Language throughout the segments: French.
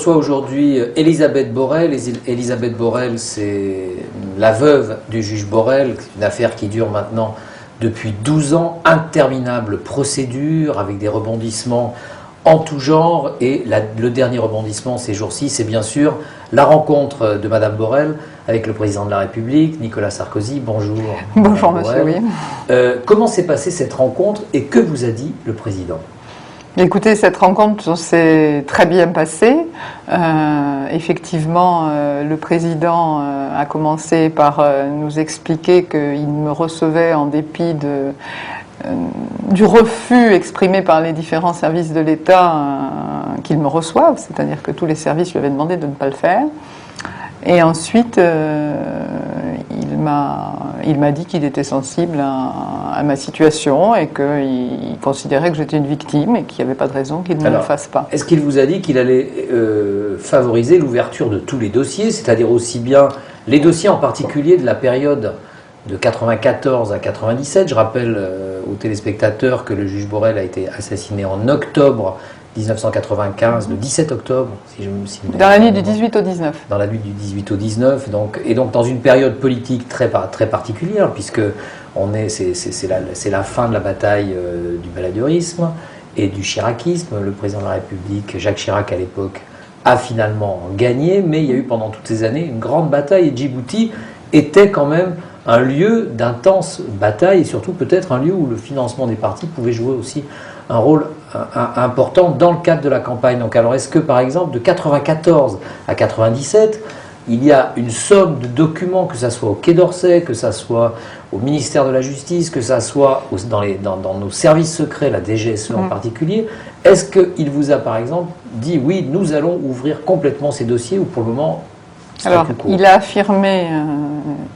reçoit aujourd'hui Elisabeth Borrell. Elisabeth Borrell, c'est la veuve du juge Borrell, une affaire qui dure maintenant depuis 12 ans, interminable procédure avec des rebondissements en tout genre. Et le dernier rebondissement ces jours-ci, c'est bien sûr la rencontre de Madame Borrell avec le président de la République, Nicolas Sarkozy. Bonjour. Bonjour monsieur, oui. Comment s'est passée cette rencontre et que vous a dit le président ? Écoutez, cette rencontre s'est très bien passée. Effectivement, le président a commencé par nous expliquer qu'il me recevait en dépit du refus exprimé par les différents services de l'État qu'il me reçoive, c'est-à-dire que tous les services lui avaient demandé de ne pas le faire. Et ensuite, il m'a dit qu'il était sensible à ma situation et qu'il considérait que j'étais une victime et qu'il n'y avait pas de raison qu'il ne le fasse pas. Est-ce qu'il vous a dit qu'il allait favoriser l'ouverture de tous les dossiers, c'est-à-dire aussi bien les dossiers en particulier de la période de 94 à 97? Je rappelle aux téléspectateurs que le juge Borrell a été assassiné en octobre 1995, le 17 octobre, dans la nuit du 18 au 19. Dans la nuit du 18 au 19, et donc dans une période politique très particulière, puisque c'est la fin de la bataille du baladeurisme et du chiracisme. Le président de la République, Jacques Chirac à l'époque, a finalement gagné, mais il y a eu pendant toutes ces années une grande bataille, et Djibouti était quand même un lieu d'intense bataille, et surtout peut-être un lieu où le financement des partis pouvait jouer aussi un rôle important dans le cadre de la campagne. Donc alors est-ce que par exemple de 94 à 97, il y a une somme de documents, que ça soit au Quai d'Orsay, que ça soit au ministère de la Justice, que ça soit dans nos services secrets, la DGSE en particulier, est-ce qu'il vous a par exemple dit oui, nous allons ouvrir complètement ces dossiers, ou pour le moment? Alors, il a affirmé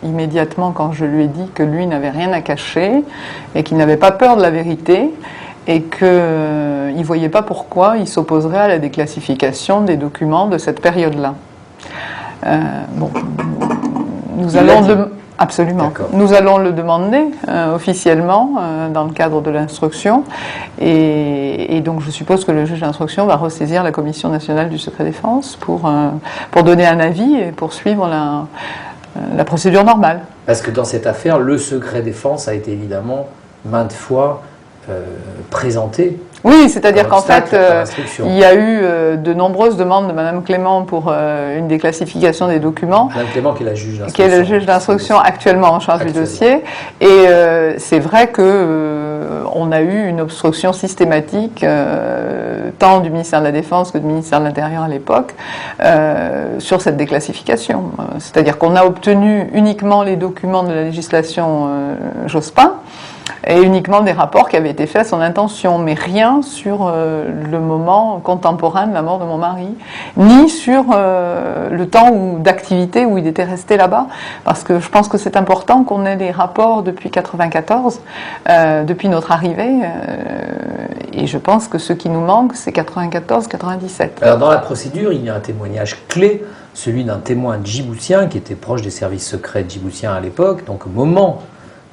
immédiatement quand je lui ai dit que lui n'avait rien à cacher et qu'il n'avait pas peur de la vérité et qu'il ne voyait pas pourquoi il s'opposerait à la déclassification des documents de cette période-là. Nous allons absolument. Nous allons le demander officiellement dans le cadre de l'instruction et donc je suppose que le juge d'instruction va ressaisir la Commission nationale du secret défense pour donner un avis et poursuivre la procédure normale. Parce que dans cette affaire, le secret défense a été évidemment maintes fois présenté. Oui, c'est-à-dire qu'en fait, il y a eu de nombreuses demandes de Mme Clément pour une déclassification des documents. Mme Clément qui est la juge d'instruction. Qui est le juge d'instruction actuellement en charge du dossier. Et c'est vrai qu'on a eu une obstruction systématique, tant du ministère de la Défense que du ministère de l'Intérieur à l'époque, sur cette déclassification. C'est-à-dire qu'on a obtenu uniquement les documents de la législation Jospin, et uniquement des rapports qui avaient été faits à son intention, mais rien sur le moment contemporain de la mort de mon mari, ni sur le temps d'activité où il était resté là-bas, parce que je pense que c'est important qu'on ait les rapports depuis 94, depuis notre arrivée, et je pense que ce qui nous manque, c'est 94-97. Alors dans la procédure, il y a un témoignage clé, celui d'un témoin djiboutien qui était proche des services secrets djiboutiens à l'époque, donc au moment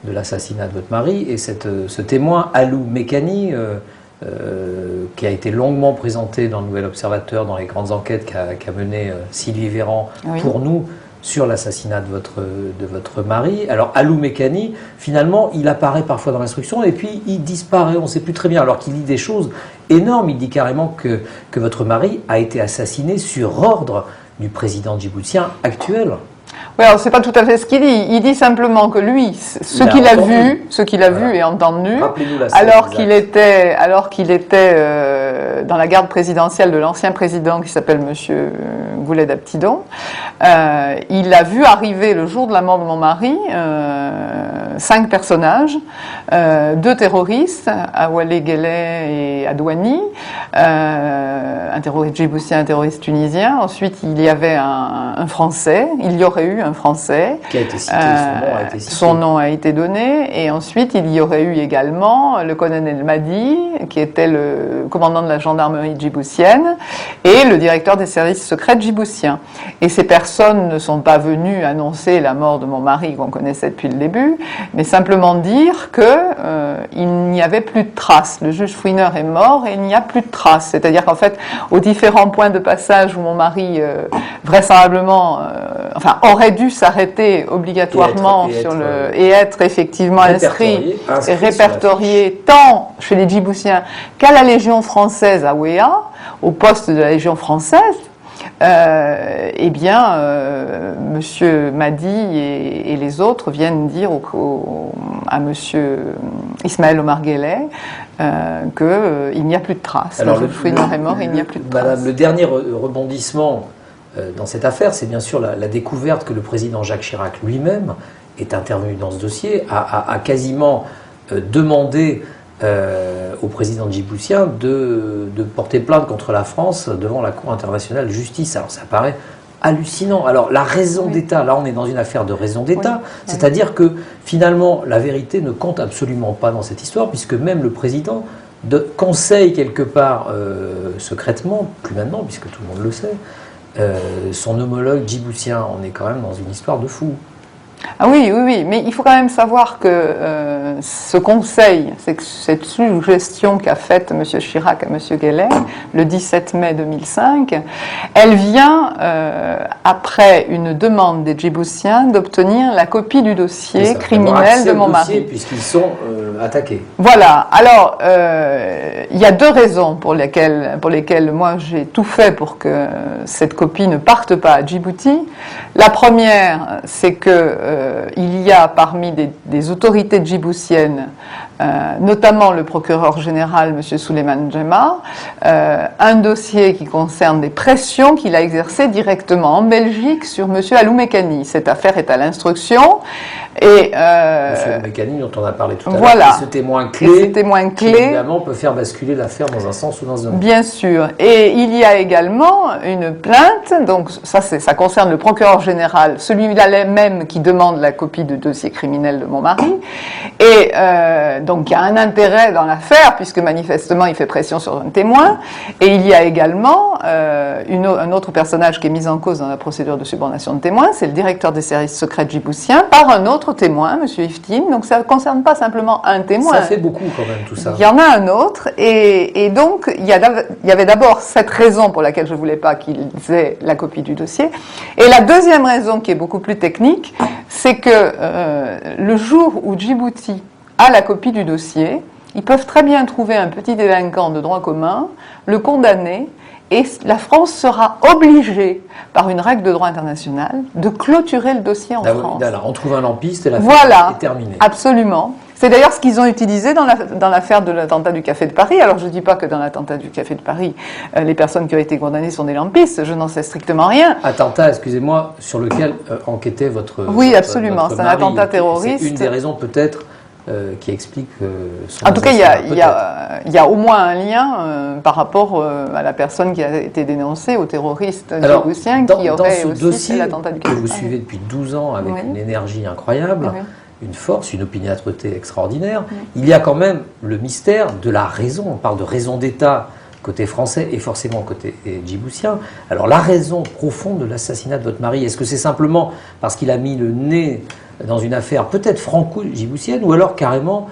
de l'assassinat de votre mari, et ce témoin, Alou Mekani, qui a été longuement présenté dans le Nouvel Observateur, dans les grandes enquêtes qu'a mené Sylvie Véran pour nous sur l'assassinat de votre mari. Alors Alou Mekani, finalement, il apparaît parfois dans l'instruction et puis il disparaît, on ne sait plus très bien, alors qu'il dit des choses énormes. Il dit carrément que votre mari a été assassiné sur ordre du président djiboutien actuel. Oui, alors c'est pas tout à fait ce qu'il dit. Il dit simplement que lui, ce qu'il a vu et entendu, alors qu'il était dans la garde présidentielle de l'ancien président qui s'appelle Monsieur Goulet Abtidon, il a vu arriver le jour de la mort de mon mari 5 personnages, 2 terroristes, Awalé Guelleh et Adouani, un terroriste djiboutien, un terroriste tunisien. Ensuite, il y avait un Français. Il y aurait eu un Français. Qui a été cité, son nom a été donné. Et ensuite, il y aurait eu également le colonel Madi, qui était le commandant de la gendarmerie djiboutienne et le directeur des services secrets djiboutiens. Et ces personnes ne sont pas venues annoncer la mort de mon mari qu'on connaissait depuis le début, mais simplement dire qu'il n'y avait plus de traces. Le juge Fouineur est mort et il n'y a plus de traces. C'est-à-dire qu'en fait, aux différents points de passage où mon mari vraisemblablement aurait dû s'arrêter obligatoirement et être effectivement inscrit et répertorié tant chez les Djiboutiens qu'à la Légion française à Ouéa, au poste de la Légion française, eh bien, Monsieur Madi et les autres viennent dire à Monsieur Ismaël Omar Guelleh qu'il n'y a plus de traces. Alors, le Fouineur est mort, il n'y a plus de traces. Madame, le dernier rebondissement dans cette affaire, c'est bien sûr la découverte que le président Jacques Chirac lui-même est intervenu dans ce dossier, a quasiment demandé au président djiboutien de porter plainte contre la France devant la Cour internationale de justice. Alors ça paraît hallucinant. Alors la raison d'État, là on est dans une affaire de raison d'État, c'est-à-dire que finalement la vérité ne compte absolument pas dans cette histoire, puisque même le président conseille quelque part secrètement, plus maintenant puisque tout le monde le sait, son homologue djiboutien. On est quand même dans une histoire de fou. Ah oui, mais il faut quand même savoir que ce conseil, cette suggestion qu'a faite M. Chirac à M. Guelleh le 17 mai 2005, elle vient après une demande des Djiboutiens d'obtenir la copie du dossier criminel de mon mari. Puisqu'ils sont attaqués. Voilà, alors il y a deux raisons pour lesquelles moi j'ai tout fait pour que cette copie ne parte pas à Djibouti. La première, c'est que il y a parmi des autorités djiboutiennes, notamment le procureur général, M. Souleymane Djema, un dossier qui concerne des pressions qu'il a exercées directement en Belgique sur M. Alou-Mekani. Cette affaire est à l'instruction. Et M. Alou-Mekani, dont on a parlé tout à l'heure, voilà. ce témoin clé, qui évidemment peut faire basculer l'affaire dans un sens ou dans un autre. Bien sûr. Et il y a également une plainte, donc ça concerne le procureur général, celui-là même qui demande la copie du dossier criminel de mon mari. Et donc il y a un intérêt dans l'affaire, puisque manifestement il fait pression sur un témoin. Et il y a également un autre personnage qui est mis en cause dans la procédure de subornation de témoin, c'est le directeur des services secrets djiboutiens, par un autre témoin, M. Iftine. Donc ça ne concerne pas simplement un témoin. Ça fait beaucoup quand même tout ça. Il y en a un autre. Et donc il y avait d'abord cette raison pour laquelle je ne voulais pas qu'ils aient la copie du dossier. Et la deuxième raison, qui est beaucoup plus technique, c'est que le jour où Djibouti a la copie du dossier, ils peuvent très bien trouver un petit délinquant de droit commun, le condamner, et la France sera obligée, par une règle de droit international, de clôturer le dossier en France. Voilà, on trouve un lampiste et l'affaire est terminée. Absolument. C'est d'ailleurs ce qu'ils ont utilisé dans l'affaire de l'attentat du Café de Paris. Alors je ne dis pas que dans l'attentat du Café de Paris, les personnes qui ont été condamnées sont des lampistes, je n'en sais strictement rien. Attentat, excusez-moi, sur lequel enquêtait votre Oui, absolument, c'est un attentat terroriste. C'est une des raisons peut-être qui explique son... En tout cas, il y a au moins un lien par rapport à la personne qui a été dénoncée, au terroriste djiboutien qui aurait aussi fait l'attentat du Café de Paris. Que vous suivez depuis 12 ans avec une énergie incroyable, une force, une opiniâtreté extraordinaire, il y a quand même le mystère de la raison. On parle de raison d'État côté français et forcément côté djiboutien. Alors la raison profonde de l'assassinat de votre mari, est-ce que c'est simplement parce qu'il a mis le nez dans une affaire peut-être franco-djiboutienne ou alors carrément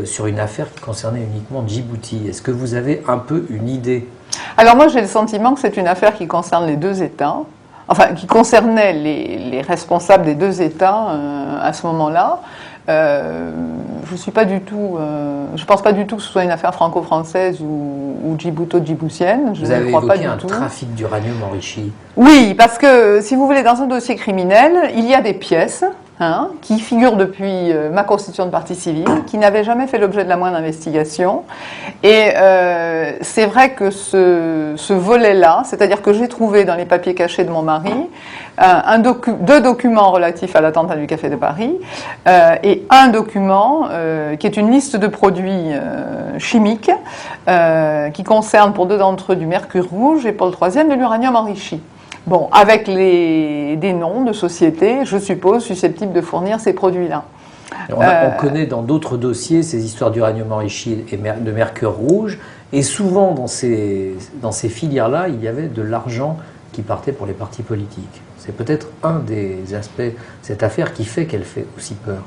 sur une affaire qui concernait uniquement Djibouti? Est-ce que vous avez un peu une idée? Alors moi j'ai le sentiment que c'est une affaire qui concerne les deux États, enfin qui concernait les responsables des deux États à ce moment-là. Je suis pas du tout, je pense pas du tout que ce soit une affaire franco-française ou djibouto-djiboutienne. Vous avez évoqué un trafic d'uranium enrichi. Oui, parce que si vous voulez, dans un dossier criminel, il y a des pièces qui figurent depuis ma constitution de partie civile, qui n'avaient jamais fait l'objet de la moindre investigation. Et c'est vrai que ce volet-là, c'est-à-dire que j'ai trouvé dans les papiers cachés de mon mari deux documents relatifs à l'attentat du Café de Paris et un document qui est une liste de produits chimiques qui concerne pour deux d'entre eux du mercure rouge et pour le troisième de l'uranium enrichi. Bon, avec des noms de sociétés, je suppose, susceptibles de fournir ces produits-là. On connaît dans d'autres dossiers ces histoires d'uranium enrichi et de mercure rouge, et souvent dans ces filières-là, il y avait de l'argent qui partait pour les partis politiques. C'est peut-être un des aspects de cette affaire qui fait qu'elle fait aussi peur.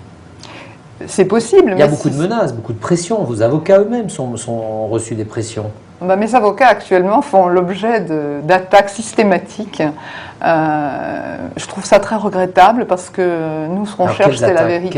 C'est possible. Il y a beaucoup de menaces, beaucoup de pressions. Vos avocats eux-mêmes ont reçu des pressions. Mes avocats actuellement font l'objet d'attaques systématiques. Je trouve ça très regrettable parce que nous, ce qu'on cherche, c'est la vérité.